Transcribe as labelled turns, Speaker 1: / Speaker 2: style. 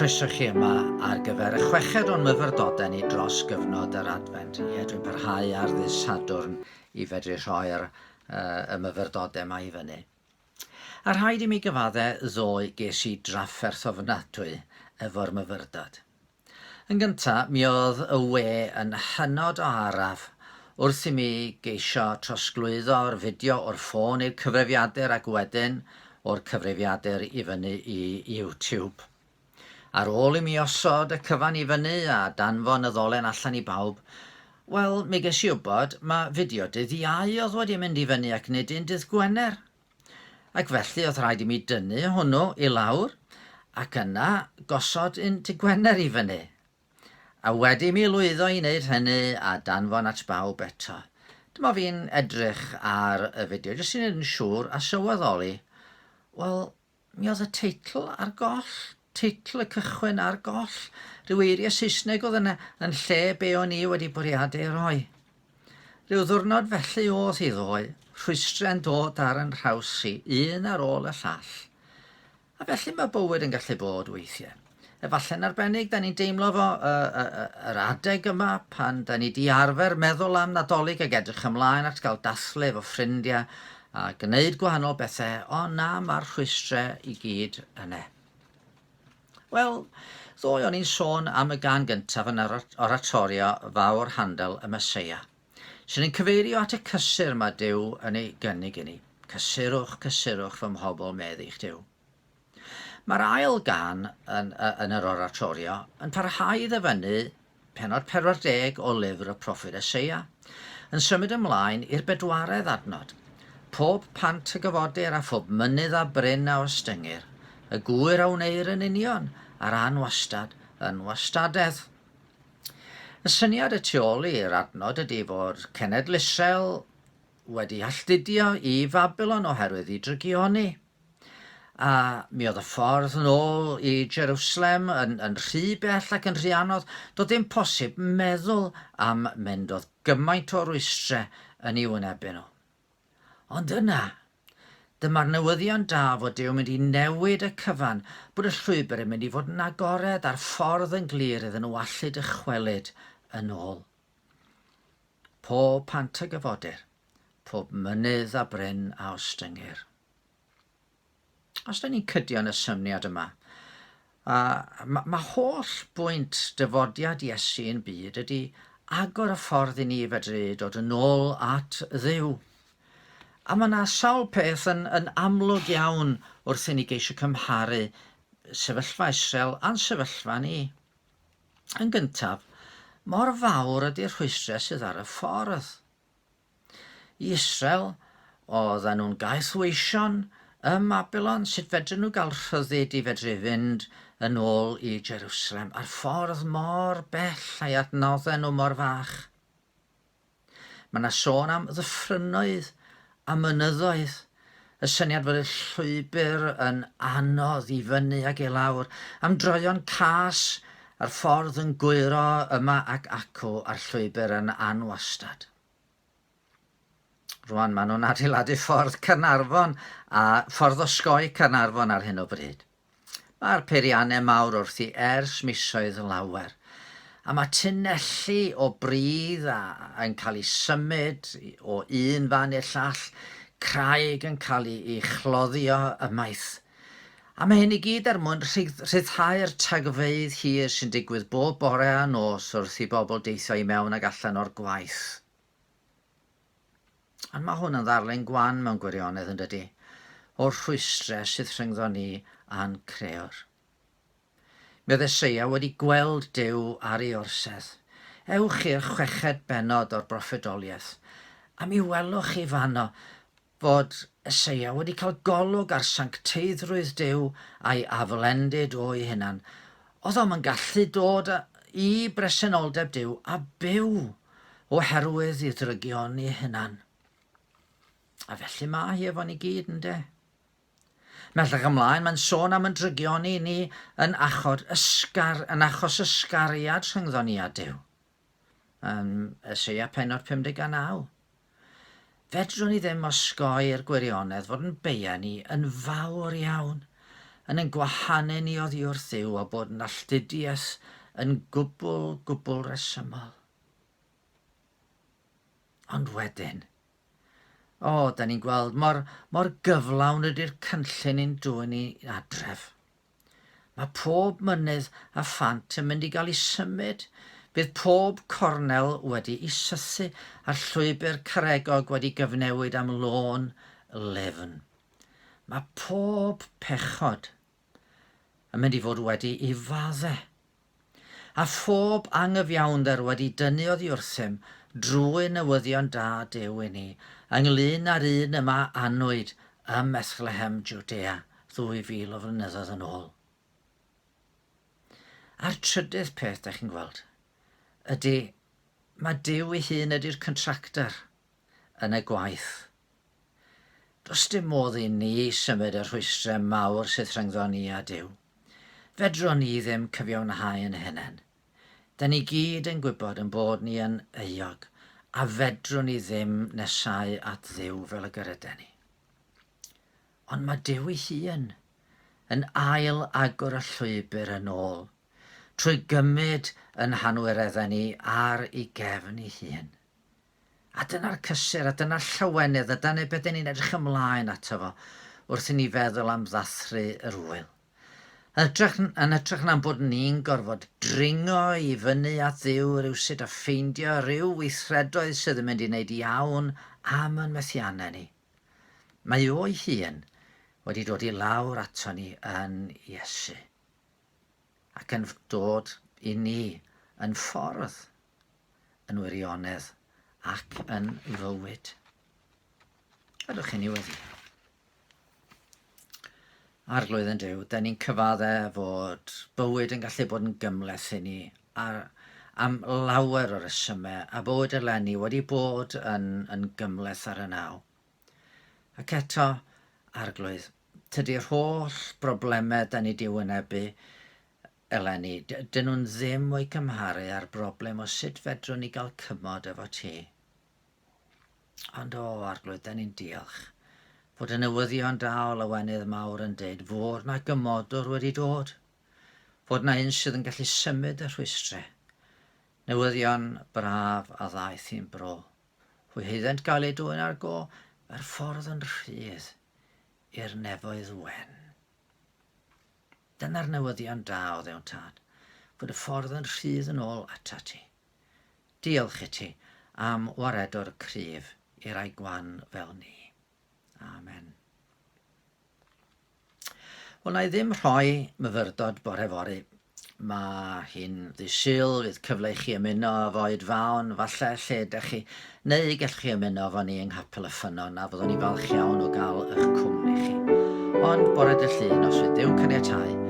Speaker 1: Croeso chi yma ar gyfer y chweched o'n myfyrdodau ni dros gyfnod yr Adfent. Dwi'n parhau ar ddydd Sadwrn i fedru rhoi'r myfyrdodau yma i fyny. A rhaid i mi gyfaddau ddoe ges i drafferth ofnadwy efo'r myfyrdod. Yn gyntaf, mi oedd y we yn hynod o araf wrth i mi geisio trosglwyddo'r fideo o'r ffôn i'r cyfrifiadur ac wedyn o'r cyfrifiadur i fyny i YouTube. Ar ôl i mi osod y cyfan i fyny a danfon y ddolen allan i bawb, wel, mi ges i wybod mae fideo dydd Iau oedd wedi mynd i fyny ac nid un dydd Gwener. Ac felly oedd rhaid i mi dynnu hwnnw i lawr ac yna gosod un dydd Gwener i fyny. A wedi mi lwyddo i wneud hynny a danfon at bawb eto. Dyma fi'n edrych ar y fideo, jyst i wneud yn siŵr a sylweddoli, wel, mi oedd y teitl ar goll. Teitl y cychwyn ar goll, rhyw eiriau Saesneg oedd yna yn lle be o'n i wedi bwriadu roi. Rhyw ddiwrnod felly oedd hi ddoe, rhwystrau'n dod ar yn rhaws i, un ar ôl y llall. A felly mae bywyd yn gallu bod weithiau. Efallai'n arbennig, da ni'n deimlo fo yr adeg yma pan da ni di arfer meddwl am Nadolig ac edrych ymlaen at gael dathlu efo ffrindiau a gwneud gwahanol bethau, o na mae'r rhwystrau i gyd yna. Wel, ddoe o'n i'n sôn am y gan gyntaf yn yr oratorio fawr handel y Meseia. Sy'n ni'n cyfeirio at y cysur mae Duw yn ei gynnig i ni. Cysurwch, cysurwch fy mhobl meddych Duw. Mae'r ail gan yn yr oratorio yn parhau ddyfynu pennod 40 o lyfr y proffwyd Eseia, yn symud ymlaen i'r bedwaredd adnod. Phob pant y gyfodir a phob mynydd a bryn a ostyngir, y gŵyr a wneir yn union, a'r anwastad yn wastadedd. Y syniad y tu ôl i'r adnod ydy fod cenedl Israel wedi alltudio i Babylon oherwydd i drygioni. A mi oedd y ffordd nôl i Jerusalem yn rhy bell ac yn rhy anodd, doedd dim posib meddwl am mynd oedd gymaint o rwystrau yn ei wynebu nhw. Ond yna, dyma'r newyddion da fod Duw mynd i newid y cyfan, bod y llwybr yn mynd i fod yn agored a'r ffordd yn glir iddyn nhw allu dychwelyd yn ôl. Pob pant y gyfodir, pob mynydd a bryn a ostyngir. Os da ni'n cydio yn y syniad yma, mae holl bwynt dyfodiad Iesu yn byd ydy agor y ffordd i ni fedru dod yn ôl at Dduw. A mae yna sawl peth yn amlwg iawn wrth i ni geisio cymharu sefyllfa Israel a'n sefyllfa ni. Yn gyntaf, mor fawr ydy'r rhwystrau sydd ar y ffordd. I Israel, oedden nhw'n gaethweision ym Babylon, sut fedryn nhw gael rhyddid i fedru fynd yn ôl i Jerusalem, a'r ffordd mor bell a'i adnoddau nhw mor fach. Mae yna sôn am ddyffrynnoedd a mynyddoedd, y syniad fod y llwybr yn anodd i fyny ac i lawr, am droion cas a'r ffordd yn gwyro yma ac acw a'r llwybr yn anwastad. Rwan maen nhw'n adeiladu ffordd Caernarfon a ffordd osgoi Caernarfon ar hyn o bryd. Mae'r peiriannau mawr wrthi ers misoedd lawer. A mae tunelli o bridd yn cael ei symud o un fan i'r llall, craig yn cael ei chloddio ymaith. A mae hyn i gyd mwyn rhyddhau'r tagfeydd hir sy'n digwydd bob bore a nos wrth i bobl deithio i mewn ac allan o'r gwaith. Ond mae hwn yn ddarlun gwan mewn gwirionedd yn dydy, o'r rhwystrau sydd rhyngddo ni a'n crewr. Mi oedd Eseia wedi gweld Duw ar ei orsedd. Ewch i'r chweched bennod o'r broffedoliaeth, a mi welwch chi fanno fod Eseia wedi cael golwg ar sancteiddrwydd Duw a'i aflendid o'i hunan. Oedd o'm yn gallu dod i bresenoldeb Duw a byw oherwydd i ddrygioni hunan. A felly mae hi efo ni gyd yn de. Mellach ymlaen, mae'n sôn am yn drygioni ni yn achos ysgariad rhyngddo ni a Duw. Eseia pennod 59. Fedrwn ni ddim osgoi'r gwirionedd fod yn beia ni yn fawr iawn, yn gwahanu ni oddi wrth Dduw a bod yn alltudiaeth yn gwbl resymol. Ond wedyn, da ni'n gweld mor gyflawn ydy'r cynllun i'n dwy'n ni adref. Mae pob mynydd a phant yn mynd i gael ei symud. Bydd pob cornel wedi ei sythu a'r llwybr caregog wedi gyfnewid am lôn lyfn. Mae pob pechod yn mynd i fod wedi ei faddau. A phob angyfiawnder wedi dynnu oddi wrthym drwy newyddion da Duw i ni, ynglyn â'r un yma anwyd ym Methlehem, Jwdea, 2000 o flynyddoedd yn ôl. A'r trydydd peth, da chi'n gweld, ydy mae Duw ei hun ydy'r contractor yn y gwaith. Does dim modd i ni symud y rhwystrau mawr sydd rhyngddo ni a Duw. Fedrwn ni ddim cyfiawnhau yn hunain. Da ni gyd yn gwybod yn bod ni yn euog a fedrwn ni ddim nesau at Dduw fel y gyrrydau ni. Ond mae Duw ei hun yn ail agor y llwybr yn ôl trwy gymryd yn hanwireddau ni ar ei gefn ei hun. A dyna'r cysur, a dyna'r llawenydd, a dyna beth ni'n edrych ymlaen ato fo wrth i ni feddwl am ddathru yr wyl. Yn edrych am bod ni'n gorfod dringo i fyny at Dduw rywsut a ffeindio rhyw weithredoedd sydd yn mynd i wneud iawn am yn methiannau ni. Mae o'i hun wedi dod i lawr ato ni yn Iesu ac yn dod i ni yn ffordd, yn wirionedd ac yn fywyd. Ydwch chi'n ei weddi? Arglwydd yn Duw, da ni'n cyfaddau fod bywyd yn gallu bod yn gymleth i ni am lawer o resymau, a bywyd eleni wedi bod yn gymleth ar y naw. Ac eto, arglwydd, tydi'r holl broblemau da ni di wynebu eleni, dyn nhw'n ddim o'i gymharu â'r broblem o sut fedrwn ni gael cymod efo ti. Ond arglwydd, da ni'n diolch bod y newyddion da o lawenydd mawr yn deud fod na gymodwr wedi dod, fod na un sydd yn gallu symud y rhwystrau. Newyddion braf a ddaeth i'n bro. Hwy hyddent gael ei dwyn ar go, mae'r ffordd yn rhydd i'r nefoedd wen. Dyna'r newyddion da o Dduw Tad, fod y ffordd yn rhydd yn ôl ata ti. Diolch i ti am waredwr cryf i'r aigwan fel ni. Amen. Wel, na i ddim rhoi myfyrdod bore fory. Mae hi'n ddisil, fydd cyfle i chi ymuno efo Idfawn, falle lle ydych chi, neu gallwch chi ymuno efo ni yng Capel y Ffynnon, a fyddwn ni falch iawn o gael eich cwmni chi. Ond bore dy llun, os fydd Duw caniatáu,